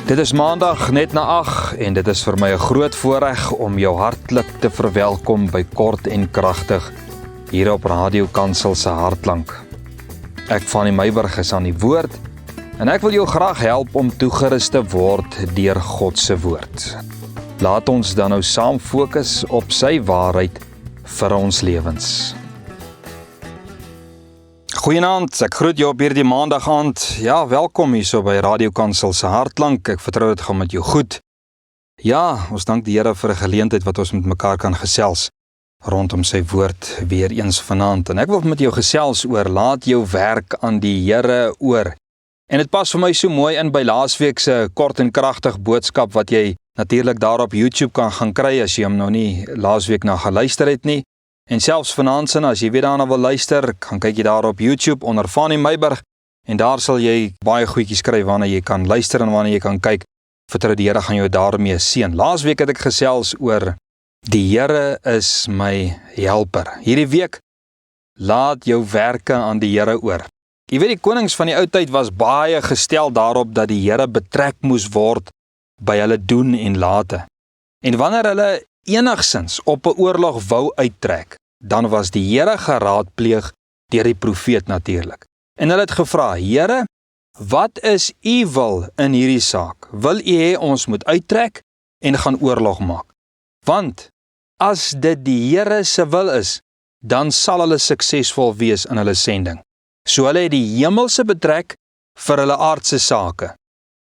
Dit is maandag net na 8 en dit is vir my 'n groot voorreg om jou hartlik te verwelkom by Kort en Kragtig hier op Radio Kansel se Hartklank. Ek Fanie Meiburg is aan die woord en ek wil jou graag help om toegerus te word deur God se woord. Laat ons dan nou saam fokus op sy waarheid vir ons lewens. Goeienaand, ek groet jou op hierdie maandag aand. Ja, welkom hierso by Radio Kansel se Hartklank. Ek vertrou dit gaan met jou goed. Ja, ons dank die Here vir 'n geleentheid wat ons met mekaar kan gesels rondom sy woord weer eens vanaand. En ek wil met jou gesels oor laat jou werk aan die Here oor. En dit pas vir my so mooi in by laasweek se kort en kragtig boodskap wat jy natuurlik daar op YouTube kan gaan kry as jy hom nou nie laasweek na geluister het nie. En selfs vanaand sin, as jy weer daarna wil luister, gaan kyk jy daar op YouTube onder Fanie Meiburg en daar sal jy baie goedjies kry waarna jy kan luister en waarna jy kan kyk. Vertrou die Here gaan jou daarmee seën. Laasweek het ek gesels oor die Here is my helper. Hierdie week laat jou werke aan die Here oor. Jy weet die konings van die ou tyd was baie gestel daarop dat die Here betrek moes word by hulle doen en late. En wanneer hulle enigsins op 'n oorlog wou uittrek, dan was die Here geraadpleeg deur die profeet natuurlik. En hulle het gevra, Here, wat is u wil in hierdie saak? Wil u hê ons moet uittrek en gaan oorlog maak? Want as dit die Here se wil is, dan sal hulle suksesvol wees in hulle sending. So hulle het die hemelse betrek vir hulle aardse sake.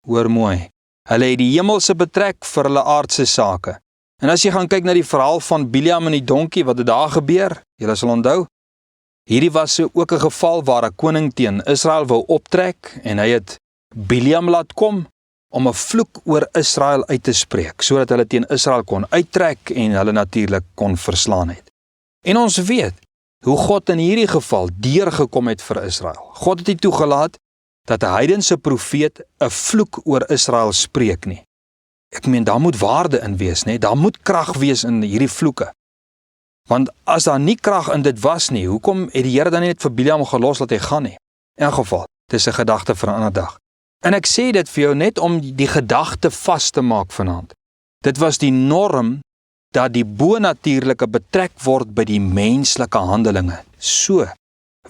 Hoor mooi, hulle het die hemelse betrek vir hulle aardse sake. En as jy gaan kyk na die verhaal van Biliam en die donkie, wat het daar gebeur? Julle sal onthou. Hierdie was ook 'n geval waar 'n koning teen Israel wou optrek en hy het Biliam laat kom om 'n vloek oor Israel uit te spreek, sodat hulle teen Israel kon uittrek en hulle natuurlik kon verslaan het. En ons weet hoe God in hierdie geval deurgekom het vir Israel. God het nie toegelaat dat 'n heidense profeet 'n vloek oor Israel spreek nie. Ek meen, daar moet waarde in wees, nee? Daar moet krag wees in hierdie vloeke. Want as daar nie krag in dit was nie, hoekom het die Here dan net vir Biliam gelos dat hy gaan nie? In geval, dit is 'n gedagte vir 'n ander dag. En ek sê dit vir jou net om die gedagte vas te maak vanaand. Dit was die norm dat die bonatuurlike betrek word by die menslike handelinge. So,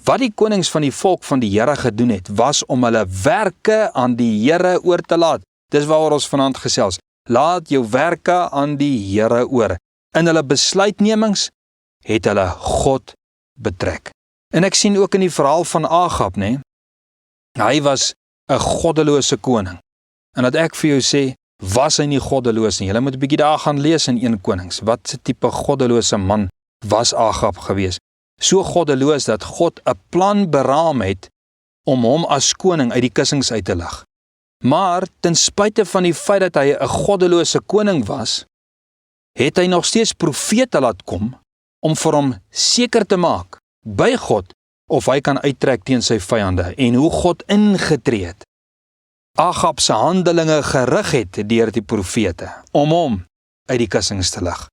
wat die konings van die volk van die Here gedoen het, was om hulle werke aan die Here oor te laat. Dis waaroor ons vanaand gesels. Laat jou werke aan die Here oor. In hulle besluitnemings het hulle God betrek. En ek sien ook in die verhaal van Agab, né? Hy was 'n goddelose koning. En dat ek vir jou sê, was hy nie goddeloos nie. Jy moet 'n bietjie daar gaan lees in 1 Konings. Wat se tipe goddelose man was Agab gewees? So goddeloos dat God 'n plan beraam het om hom as koning uit die kussings uit te lig. Maar ten spyte van die feit dat hy 'n goddelose koning was, het hy nog steeds profete laat kom om vir hom seker te maak by God of hy kan uittrek teen sy vyande en hoe God ingetree het. Agab se handelinge gerig het deur die profete om hom uit die kussings te lig.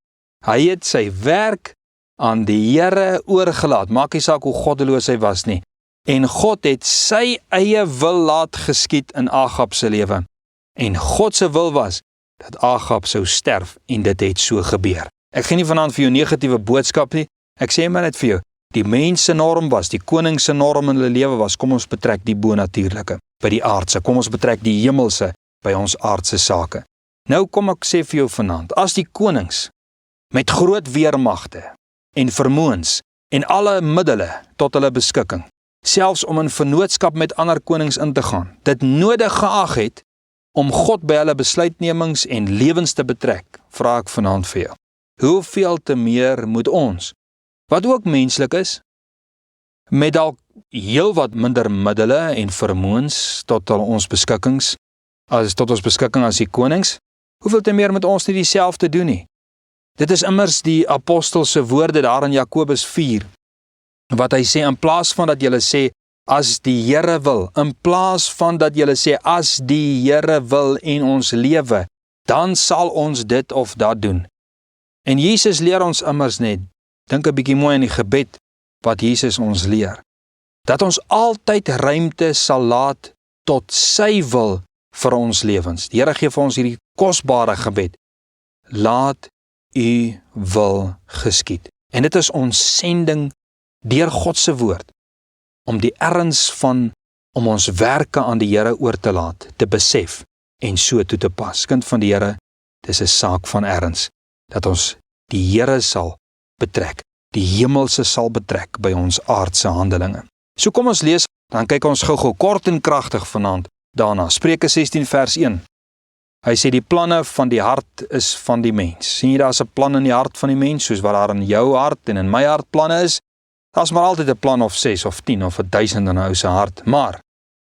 Hy het sy werk aan die Here oorgelaat, maak nie saak hoe goddeloos hy was nie. En God het sy eie wil laat geskied in Agab se lewe. En God se wil was dat Agab sou sterf en dit het so gebeur. Ek gee nie vanaand vir jou negatiewe boodskap nie. Ek sê maar net vir jou, die mens se norm was, die koning se norm in hulle lewe was, kom ons betrek die bonatuurlike by die aardse, kom ons betrek die hemelse by ons aardse sake. Nou kom ek sê vir jou vanaand, as die konings met groot weermagte en vermoëns en alle middele tot hulle beskikking, selfs om in vennootskap met ander konings in te gaan, dit nodig geag het om God by hulle besluitnemings en lewens te betrek, vra ek vanaand vir jou. Hoeveel te meer moet ons, wat ook menslik is, met dalk heel wat minder middele en vermoëns tot ons beskikking as die konings, hoeveel te meer moet ons nie dieselfde doen nie? Dit is immers die apostel se woorde daar in Jakobus 4, wat hy sê, in plaas van dat julle sê, as die Here wil, in plaas van dat julle sê, as die Here wil en ons lewe, dan sal ons dit of dat doen. En Jesus leer ons immers net, dink 'n bietjie mooi aan die gebed, wat Jesus ons leer, dat ons altyd ruimte sal laat tot sy wil vir ons lewens. Die Here gee vir ons hierdie kosbare gebed. Laat u wil geskied. En dit is ons sending deur God se woord, om die erns van, om ons werke aan die Here oor te laat, te besef, en so toe te pas. Kind van die Here, dis 'n saak van erns, dat ons die Here sal betrek, die hemelse sal betrek by ons aardse handelinge. So kom ons lees, dan kyk ons gou kort en kragtig vanaand daarna. Spreuke 16 vers 1. Hy sê die planne van die hart is van die mens. Sien jy, daar's 'n plan in die hart van die mens, soos wat daar in jou hart en in my hart planne is. Daar's maar altyd 'n plan of 6 of 10 of 1000 in 'n ou se hart. Maar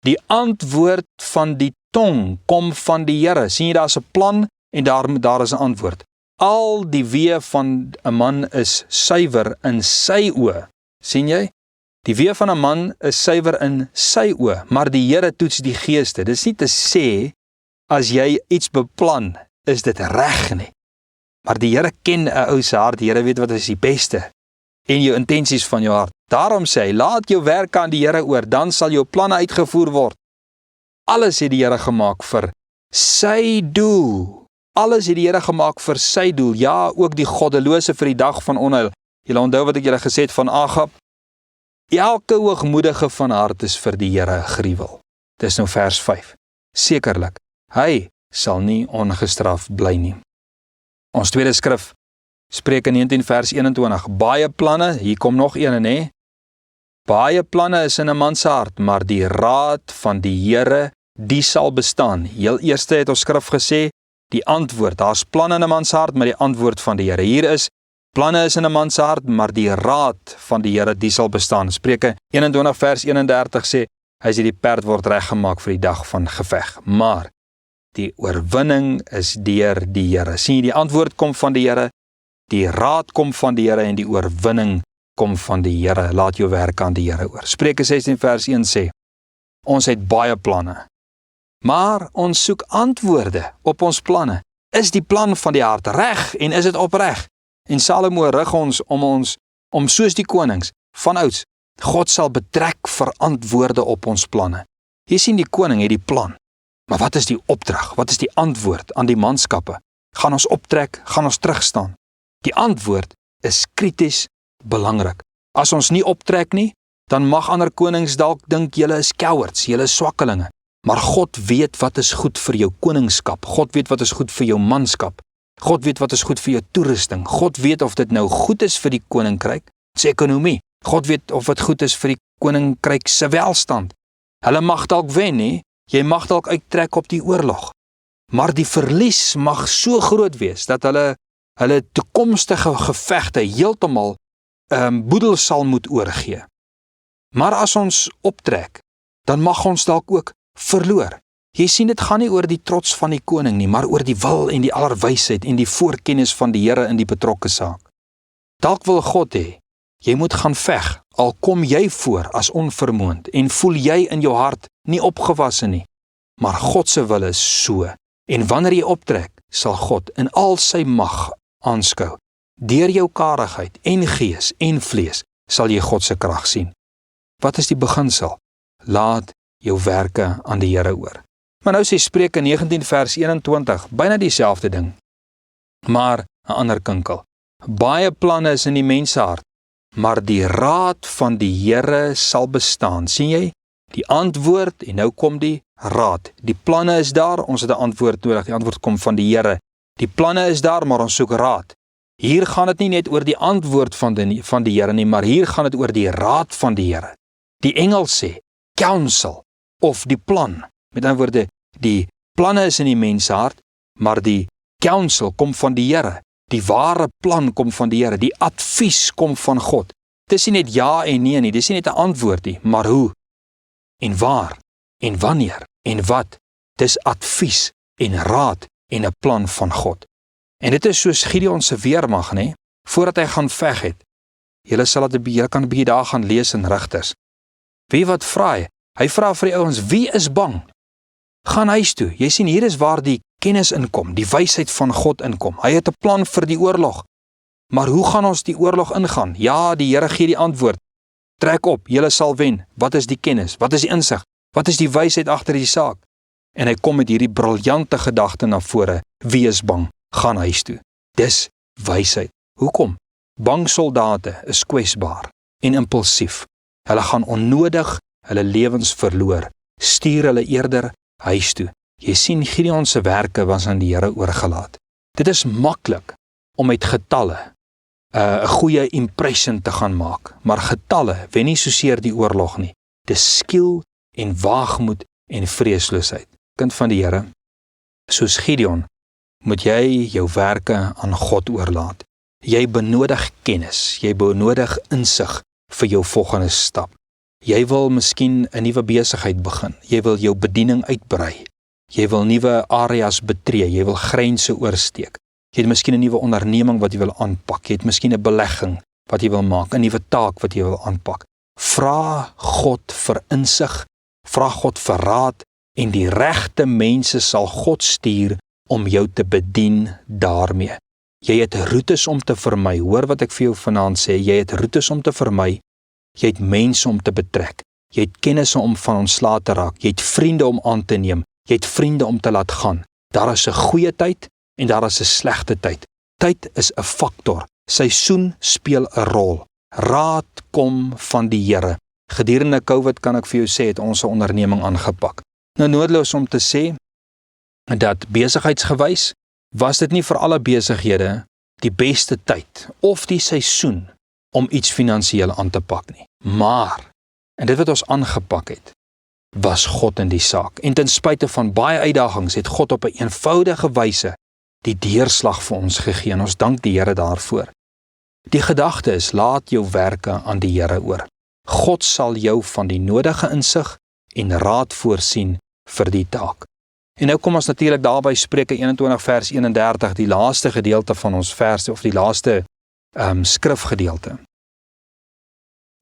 die antwoord van die tong kom van die Here. Sien jy, daar's 'n plan en daar is 'n antwoord. Al die weë van 'n man is suiwer in sy oë. Sien jy? Die weë van 'n man is suiwer in sy oë, maar die Here toets die geeste. Dis nie te sê as jy iets beplan, is dit reg nie. Maar die Here ken 'n ou se hart. Die Here weet wat is die beste en jou intensies van jou hart. Daarom sê hy, laat jou werk aan die Here oor, dan sal jou planne uitgevoer word. Alles het die Here gemaak vir sy doel. Alles het die Here gemaak vir sy doel. Ja, ook die goddelose vir die dag van onheil. Julle onthou wat ek julle gesê het van Agab? Elke hoogmoedige van hart is vir die Here gruwel. Dis nou vers 5. Sekerlik, hy sal nie ongestraf bly nie. Ons tweede skrif, Spreuke 19 vers 21. Baie planne, hier kom nog een, nê? Baie planne is in 'n man se hart, maar die raad van die Here, die sal bestaan. Heel eerste het ons skrif gesê, die antwoord. Daar's planne in 'n man se hart, maar die antwoord van die Here. Hier is planne is in 'n man se hart, maar die raad van die Here, die sal bestaan. Spreuke 21 vers 31 sê, hy sê die perd word reggemaak vir die dag van geveg. Maar die oorwinning is deur die Here. Sien jy, die antwoord kom van die Here, die raad kom van die Here en die oorwinning kom van die Here. Laat jou werk aan die Here oor. Spreuke 16 vers 1 sê, ons het baie planne, maar ons soek antwoorde op ons planne. Is die plan van die hart reg en is dit opreg? En Salomo rig ons om soos die konings vanouds, God sal betrek vir antwoorde op ons planne. Jy sien, die koning het die plan, maar wat is die opdrag? Wat is die antwoord aan die manskappe? Gaan ons optrek? Gaan ons terugstaan? Die antwoord is krities belangrik. As ons nie optrek nie, dan mag ander konings dalk dink julle is cowards, julle is swakkelinge. Maar God weet wat is goed vir jou koningskap. God weet wat is goed vir jou manskap. God weet wat is goed vir jou toerusting. God weet of dit nou goed is vir die koninkryk, se ekonomie. God weet of dit goed is vir die koninkryk se welstand. Hulle mag dalk wen, nie? Jy mag dalk uittrek op die oorlog. Maar die verlies mag so groot wees dat hulle toekomstige gevegte heeltemal boedel sal moet oorgee. Maar as ons optrek, dan mag ons dalk ook verloor. Jy sien, dit gaan nie oor die trots van die koning nie, maar oor die wil en die allerwysheid en die voorkennis van die Here in die betrokke saak. Dalk wil God hê, jy moet gaan veg, al kom jy voor as onvermoond en voel jy in jou hart nie opgewasse nie. Maar God se wil is so, en wanneer jy optrek, sal God in al sy mag aanskou. Deur jou karigheid en gees en vlees sal jy God se krag sien. Wat is die beginsel? Laat jou werke aan die Here oor. Maar nou sê Spreuke 19 vers 21, byna dieselfde ding, maar 'n ander kinkel. Baie planne is in die mens se hart, maar die raad van die Here sal bestaan. Sien jy? Die antwoord en nou kom die raad. Die planne is daar, ons het 'n antwoord nodig. Die antwoord kom van die Here. Die planne is daar, maar ons soek raad. Hier gaan dit nie net oor die antwoord van die Here nie, maar hier gaan dit oor die raad van die Here. Die engel sê counsel of die plan. Met ander woorde, die planne is in die mens se hart, maar die counsel kom van die Here. Die ware plan kom van die Here. Die advies kom van God. Dis nie net ja en nee nie, dis nie net 'n antwoord nie, maar hoe en waar en wanneer en wat. Dis advies en raad en 'n plan van God. En dit is soos Gideon se weermag, nê? Voordat hy gaan veg het. Julle kan 'n bietjie daar gaan lees in Rigters. Wie wat vra hy? Hy vra vir die ouens, wie is bang? Gaan huis toe. Jy sien, hier is waar die kennis inkom, die wysheid van God inkom. Hy het 'n plan vir die oorlog. Maar hoe gaan ons die oorlog ingaan? Ja, die Here gee die antwoord. Trek op, julle sal wen. Wat is die kennis? Wat is die insig? Wat is die wysheid agter die saak? En hy kom met hierdie briljante gedagte na vore, wees bang, gaan huis toe. Dis wysheid. Hoekom? Bang soldate is kwesbaar en impulsief. Hulle gaan onnodig hulle lewens verloor. Stuur hulle eerder huis toe. Jy sien, Gideon se werke was aan die Here oorgelaat. Dit is maklik om met getalle 'n goeie impression te gaan maak, maar getalle wen nie soseer die oorlog nie. Dis skiel en waagmoed en vreesloosheid. Kind van die Here, soos Gideon, moet jy jou werke aan God oorlaat. Jy benodig kennis, jy benodig insig vir jou volgende stap. Jy wil miskien 'n nuwe besigheid begin, jy wil jou bediening uitbrei, jy wil nuwe areas betree, jy wil grense oorsteek. Jy het miskien 'n nuwe onderneming wat jy wil aanpak, jy het miskien 'n belegging wat jy wil maak, 'n nuwe taak wat jy wil aanpak. Vra God vir insig, vra God vir raad, en die regte mense sal God stuur om jou te bedien daarmee. Jy het roetes om te vermy, hoor wat ek vir jou vanaand sê, jy het roetes om te vermy, jy het mense om te betrek, jy het kennisse om van ontslae te raak, jy het vriende om aan te neem, jy het vriende om te laat gaan. Daar is 'n goeie tyd en daar is 'n slegte tyd. Tyd is 'n faktor, seisoen speel 'n rol. Raad kom van die Here. Gedurende COVID kan ek vir jou sê, het ons 'n onderneming aangepak. Nou noodloos om te sê, dat besigheidsgewys, was dit nie vir alle besighede die beste tyd, of die seisoen, om iets finansiëel aan te pak nie. Maar, en dit wat ons aangepak het, was God in die saak. En ten spyte van baie uitdagings, het God op 'n eenvoudige wyse die deurslag vir ons gegee, en ons dank die Here daarvoor. Die gedagte is, laat jou werke aan die Here oor. God sal jou van die nodige insig en raad voorsien vir die taak. En nou kom ons natuurlik daarby Spreuke 21 vers 31, die laaste gedeelte van ons verse, of die laaste skrifgedeelte.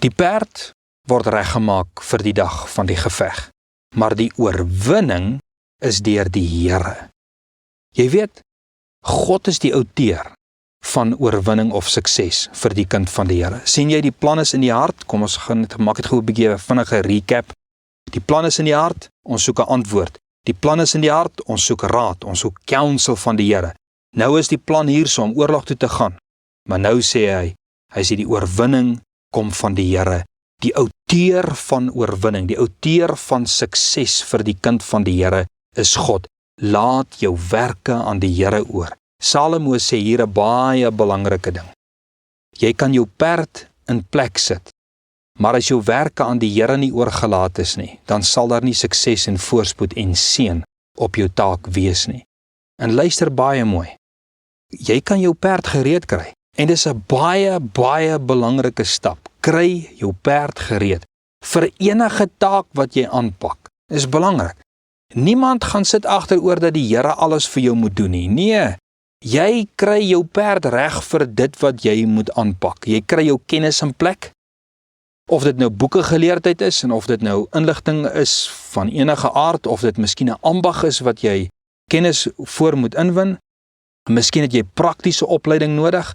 Die perd word reggemaak vir die dag van die geveg, maar die oorwinning is deur die Here. Jy weet, God is die outeur van oorwinning of sukses vir die kind van die Here. Sien jy die plan is in die hart? Kom ons gaan maak dit gou 'n bietjie vinnige recap. Die plan is in die hart, ons soek 'n antwoord. Die plan is in die hart, ons soek raad, ons soek counsel van die Here. Nou is die plan hierso om oorlog toe te gaan. Maar nou sê hy sê die oorwinning kom van die Here. Die outeur van oorwinning, die outeur van sukses vir die kind van die Here is God. Laat jou werke aan die Here oor. Salomo sê hier 'n baie belangrike ding. Jy kan jou perd in plek sit, maar as jou werke aan die Here nie oorgelaat is nie, dan sal daar nie sukses en voorspoed en seën op jou taak wees nie. En luister baie mooi. Jy kan jou perd gereed kry, en dis 'n baie belangrike stap. Kry jou perd gereed vir enige taak wat jy aanpak. Dis belangrik. Niemand gaan sit agteroor dat die Here alles vir jou moet doen nie. Nee. Jy kry jou perd reg vir dit wat jy moet aanpak. Jy kry jou kennis in plek, of dit nou boeke geleerdheid is, en of dit nou inligting is van enige aard, of dit miskien 'n ambag is wat jy kennis voor moet inwin. Miskien het jy praktiese opleiding nodig.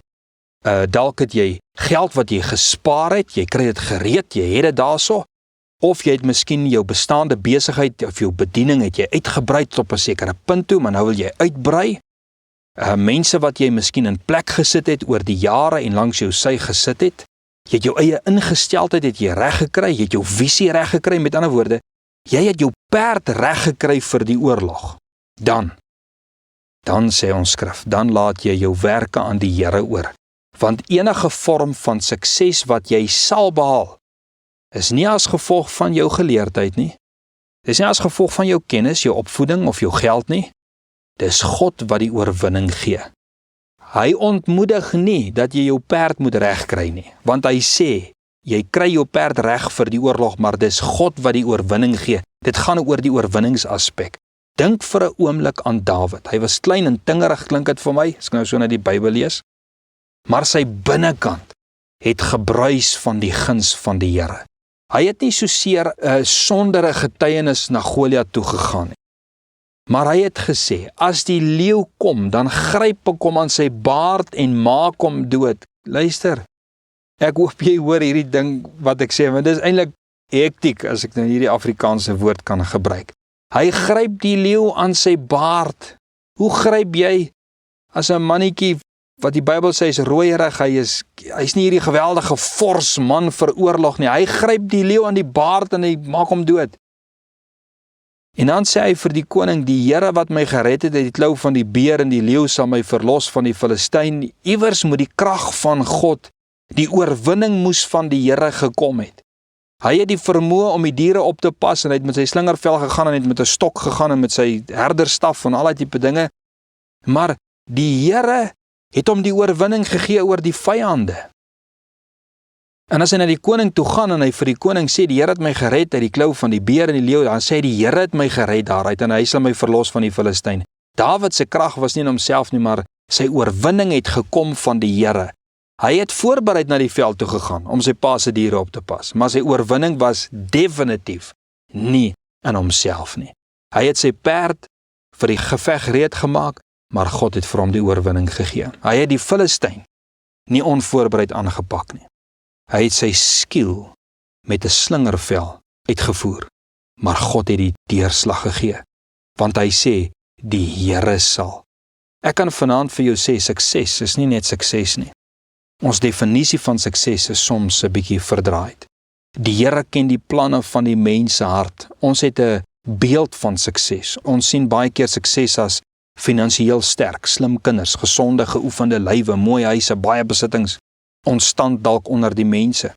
Dalk het jy geld wat jy gespaar het, jy kry dit gereed, jy het dit daarso. Of jy het miskien jou bestaande besigheid of jou bediening het jy uitgebrei tot op 'n sekere punt toe, maar nou wil jy uitbrei. Mense wat jy miskien in plek gesit het oor die jare en langs jou sy gesit het. Jy het jou eie ingesteldheid het jy reg gekry, jy het jou visie reg gekry, met ander woorde, jy het jou perd reg gekry vir die oorlog. Dan sê ons skrif, dan laat jy jou werke aan die Here oor. Want enige vorm van sukses wat jy sal behaal, is nie as gevolg van jou geleerdheid nie. Dis nie as gevolg van jou kennis, jou opvoeding of jou geld nie. Dis God wat die oorwinning gee. Hy ontmoedig nie dat jy jou perd moet regkry nie, want hy sê, jy kry jou perd reg vir die oorlog, maar dis God wat die oorwinning gee. Dit gaan oor die oorwinningsaspek. Dink vir 'n oomblik aan Dawid. Hy was klein en tingerig, klink dit vir my, as ek nou so na die Bybel lees. Maar sy binnekant het gebruis van die guns van die Here. Hy het nie soseer 'n sondere getuienis na Goliat toe gegaan nie. Maar hy het gesê, as die leeu kom, dan gryp ek hom aan sy baard en maak hom dood. Luister, ek hoop jy hoor hierdie ding wat ek sê, want dit is eintlik hektiek, as ek nou hierdie Afrikaanse woord kan gebruik. Hy gryp die leeu aan sy baard. Hoe gryp jy as 'n mannetjie wat die Bybel sê is rooierig, hy's nie hierdie geweldige fors man vir oorlog nie. Hy gryp die leeu aan die baard en hy maak hom dood. En dan sê hy vir die koning, die Here wat my gered het uit die klou van die beer en die leeu sal my verlos van die Filistyn. Iewers moet die krag van God, die oorwinning moes van die Here gekom het. Hy het die vermoë om die diere op te pas en hy het met sy slingervel gegaan en het met 'n stok gegaan en met sy herderstaf en al die tipe dinge. Maar die Here het hom die oorwinning gegee oor die vyande. En as hy na die koning toe gaan en hy vir die koning sê, die Here het my gered uit die klou van die beer en die leeu, dan sê hy, die Here het my gered daaruit en hy sal my verlos van die Filistyn. Dawid se krag was nie in homself nie, maar sy oorwinning het gekom van die Here. Hy het voorbereid na die veld toe gegaan om sy pa se diere op te pas, maar sy oorwinning was definitief nie in homself nie. Hy het sy perd vir die geveg gereed gemaak, maar God het vir hom die oorwinning gegee. Hy het die Filistyn nie onvoorbereid aangepak nie. Hy het sy skiel met 'n slingervel uitgevoer, maar God het die deurslag gegee, want hy sê, die Here sal. Ek kan vanaand vir jou sê, sukses is nie net sukses nie. Ons definisie van sukses is soms 'n bietjie verdraaid. Die Here ken die planne van die mens se hart. Ons het 'n beeld van sukses. Ons sien baie keer sukses as finansiëel sterk, slim kinders, gesonde, geoefende lywe, mooi huise, baie besittings, ons stand dalk onder die mense.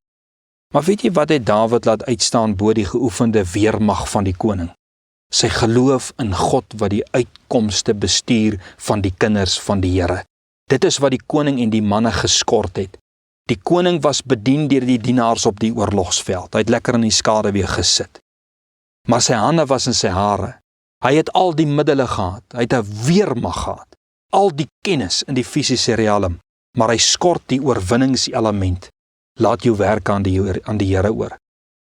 Maar weet jy wat het Dawid laat uitstaan bo die geoefende weermag van die koning? Sy geloof in God wat die uitkomste bestuur van die kinders van die Here. Dit is wat die koning en die manne geskort het. Die koning was bedien deur die dienaars op die oorlogsveld. Hy het lekker in die skaduwee gesit. Maar sy hande was in sy hare. Hy het al die middele gehad. Hy het 'n weermag gehad. Al die kennis in die fisiese riem, maar hy skort die oorwinningselement. Laat jou werk aan die Here oor.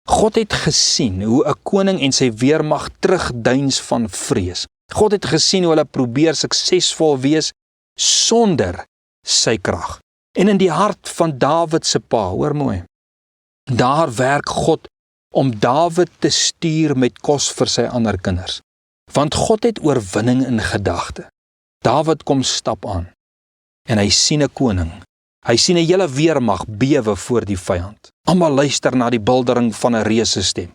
God het gesien hoe 'n koning en sy weermag terugduins van vrees. God het gesien hoe hulle probeer suksesvol wees sonder sy krag. En in die hart van Dawid se pa, hoor mooi, daar werk God om Dawid te stuur met kos vir sy ander kinders. Want God het oorwinning in gedagte. Dawid kom stap aan en hy sien 'n koning. Hy sien 'n hele weermag bewe voor die vyand. Almal luister na die buldering van 'n reuse stem.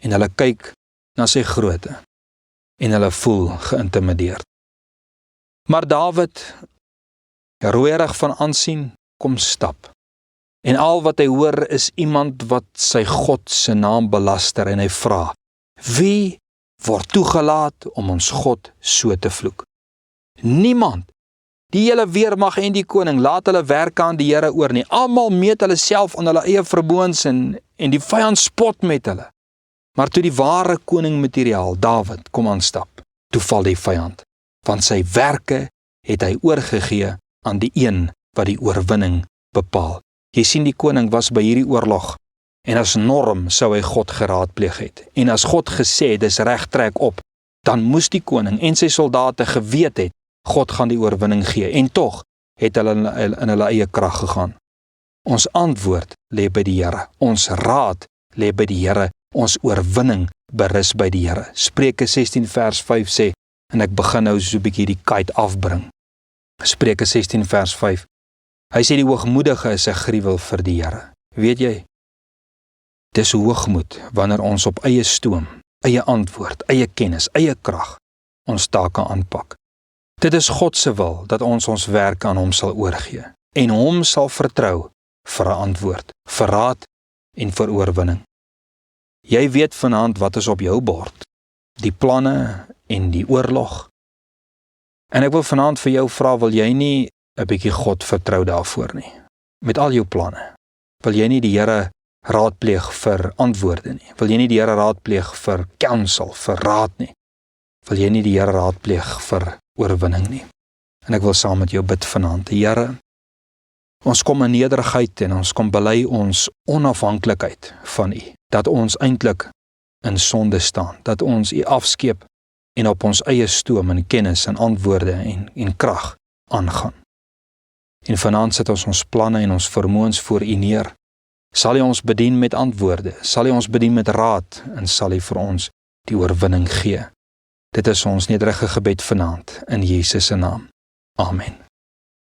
En hulle kyk na sy grootte en hulle voel geïntimideerd. Maar Dawid, rooierig van aansien, kom stap. En al wat hy hoor is iemand wat sy God se naam belaster en hy vra, wie word toegelaat om ons God so te vloek? Niemand. Die hele weermag en die koning laat hulle werk aan die Here oor nie. Almal meet hulle self aan hulle eie vermoëns en die vyand spot met hulle. Maar toe die ware koning materiaal, Dawid, kom aanstap, toe val die vyand, want sy werke het hy oorgegee aan die een wat die oorwinning bepaal. Jy sien, die koning was by hierdie oorlog en as norm sou hy God geraadpleeg het. En as God gesê dis reg, trek op, dan moes die koning en sy soldate geweet het God gaan die oorwinning gee, en tog het hulle in hulle eie krag gegaan. Ons antwoord lê by die Here, ons raad lê by die Here, ons oorwinning berus by die Here. Spreuke 16 vers 5 sê, en ek begin nou so 'n bietjie die kite afbring. Spreuke 16 vers 5. Hy sê die hoogmoedige is 'n gruwel vir die Here. Weet jy, dis hoogmoed wanneer ons op eie stoom, eie antwoord, eie kennis, eie krag ons take aanpak. Dit is God se wil dat ons werk aan hom sal oorgee en hom sal vertrou vir 'n antwoord, vir raad en vir oorwinning. Jy weet vanaand wat is op jou bord, die planne en die oorlog. En ek wil vanaand vir jou vra, wil jy nie 'n bietjie God vertrou daarvoor nie? Met al jou planne, wil jy nie die Here raadpleeg vir antwoorde nie? Wil jy nie die Here raadpleeg vir counsel, vir raad nie? Wil jy nie die Here raadpleeg vir oorwinning nie? En ek wil saam met jou bid vanaand. Here, ons kom in nederigheid en ons kom bely ons onafhanklikheid van U, dat ons eintlik in sonde staan, dat ons U afskeep en op ons eie stoom en kennis en antwoorde en krag aangaan. En vanaand sit ons planne en ons vermoëns voor U neer. Sal U ons bedien met antwoorde, sal U ons bedien met raad en sal U vir ons die oorwinning gee. Dit is ons nederige gebed vanaand, in Jesus se naam. Amen.